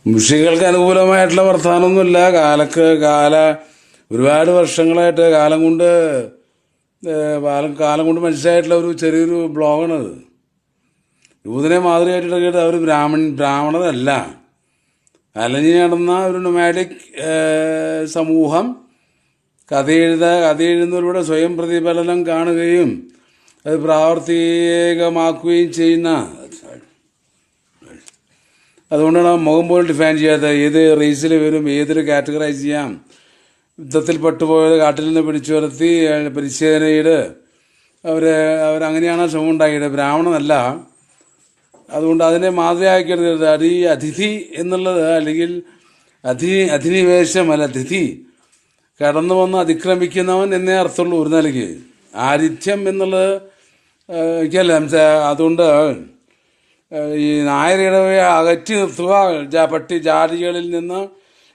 മുഷികൾക്ക് അനുകൂലമായിട്ടുള്ള വർത്തമാനമൊന്നുമില്ല. ഒരുപാട് വർഷങ്ങളായിട്ട് കാലം കൊണ്ട് മനസ്സിലായിട്ടുള്ള ഒരു ചെറിയൊരു ബ്ലോഗാണത്. യൂതനെ മാതൃകയായിട്ട് അവർ ബ്രാഹ്മണരല്ല, അലഞ്ഞു നടന്ന ഒരു നൊമാഡിക് സമൂഹം കഥ എഴുതുന്നവരുടെ സ്വയം പ്രതിഫലനം കാണുകയും അത് പ്രാവർത്തികമാക്കുകയും ചെയ്യുന്ന, അതുകൊണ്ടാണ് മുഖം പോലും ഡിഫൈൻ ചെയ്യാത്ത ഏത് റേസിൽ വരും, ഏതൊരു കാറ്റഗറൈസ് ചെയ്യാം. യുദ്ധത്തിൽ പെട്ടുപോയത് കാട്ടിൽ നിന്ന് പിടിച്ചു വരുത്തി പരിശീലനയുടെ അവരങ്ങനെയാണ് ശ്രമം ഉണ്ടാക്കിയത്. ബ്രാഹ്മണനല്ല. അതുകൊണ്ട് അതിനെ മാതൃകയാക്കരുത്. അത് ഈ അതിഥി എന്നുള്ളത്, അല്ലെങ്കിൽ അധിനിവേശം അല്ല, അതിഥി കടന്നു വന്ന് അതിക്രമിക്കുന്നവൻ എന്നേ അർത്ഥമുള്ളൂ ഒരു നിലയ്ക്ക്. ആതിഥ്യം എന്നുള്ളത് എനിക്കല്ല. അതുകൊണ്ട് ഈ നായരിടവയെ അകറ്റി നിർത്തുക ജാതികളിൽ നിന്ന്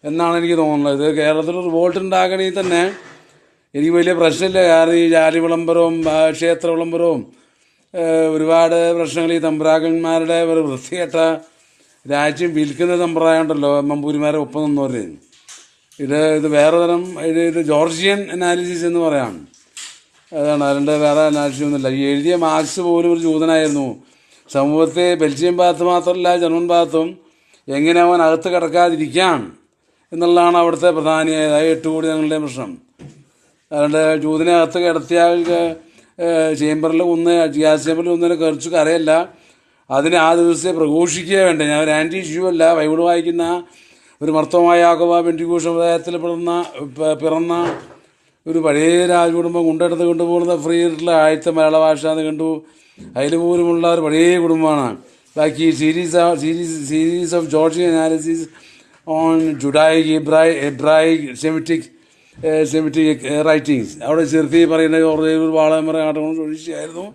എന്നാണ് എനിക്ക് തോന്നുന്നത്. കേരളത്തിൽ റിവോൾട്ട് ഉണ്ടാക്കണമെങ്കിൽ തന്നെ എനിക്ക് വലിയ പ്രശ്നമില്ല. കാരണം ഈ ജാതി വിളംബരവും ക്ഷേത്ര വിളംബരവും ഒരുപാട് പ്രശ്നങ്ങൾ, ഈ തമ്പ്രാക്കന്മാരുടെ ഒരു വൃത്തികെട്ട രാജ്യം വിൽക്കുന്ന സമ്പ്രദായം ഉണ്ടല്ലോ, മമ്പൂരിമാരെ ഒപ്പം നിന്നവര്. ഇത് വേറെ തരം, ഇത് ജോർജിയൻ അനാലിസിസ് എന്ന് പറയാം. അതാണ്, അതിൻ്റെ വേറെ അനാലിസിസ് ഒന്നുമില്ല. ഈ എഴുതിയ മാർക്സ് പോലും ഒരു ജൂതനായിരുന്നു. സമൂഹത്തെ ബെൽജിയം ഭാഗത്ത് മാത്രമല്ല ജർമ്മൻ ഭാഗത്തും എങ്ങനെ അവൻ അകത്ത് കിടക്കാതിരിക്കാം എന്നുള്ളതാണ് അവിടുത്തെ പ്രധാനമായ 8 കോടി ഞങ്ങളുടെ പ്രശ്നം. അതുകൊണ്ട് ജൂതിനെ അകത്ത് കിടത്തിയാൽ ചേംബറിൽ ഗ്യാസ് ചേംബറിൽ ഒന്നിനെ കറിച്ചു കരയല്ല, അതിനെ ആ ദിവസത്തെ പ്രഘോഷിക്കുക വേണ്ട. ഞാൻ ഒരു ആൻറ്റി ഇഷ്യൂ അല്ല. ബൈബിൾ വായിക്കുന്ന ഒരു മർത്തോമായ യാക്കോബ പെന്തിക്കോസ്ത് സമുദായത്തിൽ പിറന്ന ഒരു പഴയ രാജകുടുംബം കൊണ്ടെടുത്ത് കൊണ്ടുപോകുന്ന ഫ്രീ ആയിട്ടുള്ള ആദ്യത്തെ മലയാള ഭാഷ എന്ന് കണ്ടു. അതിൽ പോലുമുള്ള ഒരു പഴയ കുടുംബമാണ്. ബാക്കി series of Georgian analysis on Judaic, Hebraic, Semitic writings അവിടെ ചേർത്തി പറയുന്ന ഒരു വാളമറ ആട്ടങ്ങൾ ഒഴിച്ചായിരുന്നു.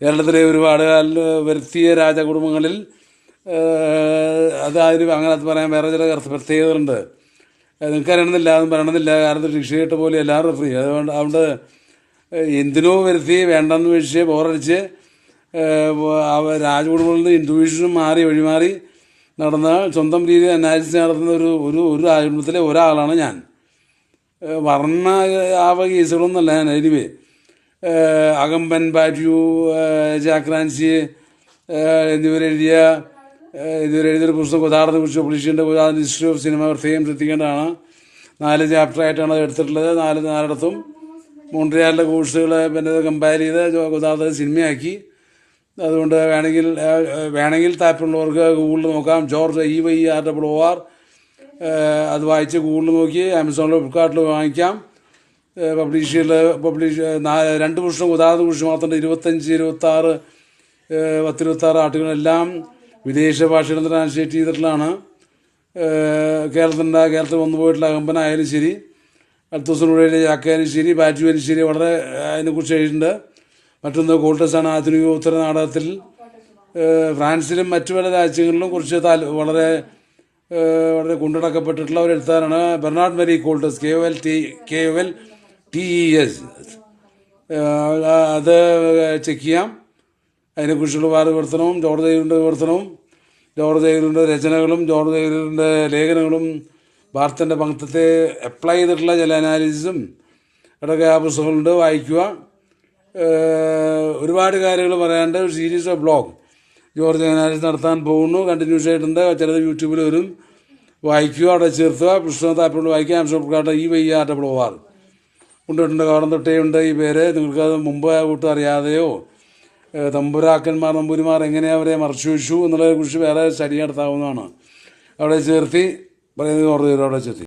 കേരളത്തിലെ ഒരുപാട് വരുത്തിയ രാജകുടുംബങ്ങളിൽ അങ്ങനെ പറയാൻ വേറെ ചില പ്രത്യേകതകളുണ്ട്. നിങ്ങൾക്ക് അറിയണമെന്നില്ല, അതും പറയണമെന്നില്ല. കാരണം ശിക്ഷ കേട്ട പോലെ എല്ലാവരും ഫ്രീ. അതുകൊണ്ട് എന്തിനോ വരുത്തി വേണ്ടെന്ന് വെച്ച് ബോറടിച്ച് രാജകുടുംബങ്ങളിൽ നിന്ന് ഇൻഡ്യൂഷനും വഴിമാറി നടന്ന സ്വന്തം രീതിയിൽ അനാലിസിസ് നടത്തുന്ന ഒരു രാജകുടുംബത്തിലെ ഒരാളാണ് ഞാൻ. വർണ്ണ കേസുകളൊന്നുമല്ല ഞാൻ. എനിവേ, അകമ്പൻ, ബാറ്റ്യു, ജാക്രാൻസി എന്നിവരെഴുതിയൊരു പുസ്തകം യഥാർത്ഥ പുളിഷിൻ്റെ ഹിസ്റ്ററി ഓഫ് സിനിമ പ്രത്യേകം ശ്രദ്ധിക്കേണ്ടതാണ്. 4 ചാപ്റ്ററായിട്ടാണ് അത് എടുത്തിട്ടുള്ളത്. 4 മോൺട്രിയാലിലെ കോഴ്സുകൾ പിന്നെ കമ്പയർ ചെയ്ത് യഥാർത്ഥ സിനിമയാക്കി. അതുകൊണ്ട് വേണമെങ്കിൽ താല്പര്യമുള്ളവർക്ക് ഗൂഗിളിൽ നോക്കാം. ജോർജ് EYROR അത് വായിച്ച് ഗൂഗിളിൽ നോക്കി ആമസോണിലോ ഫ്ലിപ്കാർട്ടിൽ വാങ്ങിക്കാം. പബ്ലിഷ് 2 പുസ്തകം ഉദാഹരണ പുസ്തകം മാത്രം 26 ആർട്ടിക്കിളെല്ലാം വിദേശ ഭാഷയിൽ ട്രാൻസ്ലേറ്റ് ചെയ്തിട്ടുള്ളതാണ്. കേരളത്തിൽ വന്നു പോയിട്ടുള്ള അകമ്പനായാലും ശരി, അടുത്ത ദിവസം കൂടെ ചാക്കായാലും ശരി, ബാറ്റുവായാലും ശരി, വളരെ അതിനെക്കുറിച്ച് എഴുതിയിട്ടുണ്ട്. മറ്റൊന്ന് കോൾട്ടസാണ്. ആധുനികോത്തര നാടകത്തിൽ ഫ്രാൻസിലും മറ്റു പല രാജ്യങ്ങളിലും കുറിച്ച് വളരെ കൊണ്ടുനടക്കപ്പെട്ടിട്ടുള്ള ഒരു എഴുത്താറാണ് ബെർണാഡ് മെറി കോൾട്ടസ്, KOLTES. അത് ചെക്ക് ചെയ്യാം. അതിനെക്കുറിച്ചുള്ള വിവർത്തനവും ജോർജ് എയ്ലറിൻ്റെ രചനകളും ജോർജ് എയ്ലറിൻ്റെ ലേഖനങ്ങളും ഭാരതത്തിൻ്റെ പങ്ക്തത്തെ അപ്ലൈ ചെയ്തിട്ടുള്ള ചില അനാലിസിസും ഇടയ്ക്ക് ആ പുസ്തകങ്ങളുണ്ട്, വായിക്കുക. ഒരുപാട് കാര്യങ്ങൾ പറയാണ്ട് ഒരു series of blog George analysis നടത്താൻ പോകുന്നു. കണ്ടിന്യൂസ് ആയിട്ടുണ്ട്. ചിലത് യൂട്യൂബിൽ വരും, വായിക്കുക, അവിടെ ചേർത്തുക. പുസ്തകം താല്പര്യം വായിക്കുക. Amazon EYROR കൊണ്ടിട്ടുണ്ട്. കവറം തൊട്ടേയുണ്ട് ഈ പേര്. നിങ്ങൾക്കത് മുമ്പ് കൂട്ട് അറിയാതെയോ നമ്പൂരിമാർ എങ്ങനെയാണ് അവരെ മറച്ചു വെച്ചു എന്നുള്ളതിനെ കുറിച്ച് വേറെ സ്റ്റഡി നടത്താവുന്നതാണ്. അവിടെ ചേർത്തി പറയുന്നത് അവിടെ ചേർത്തി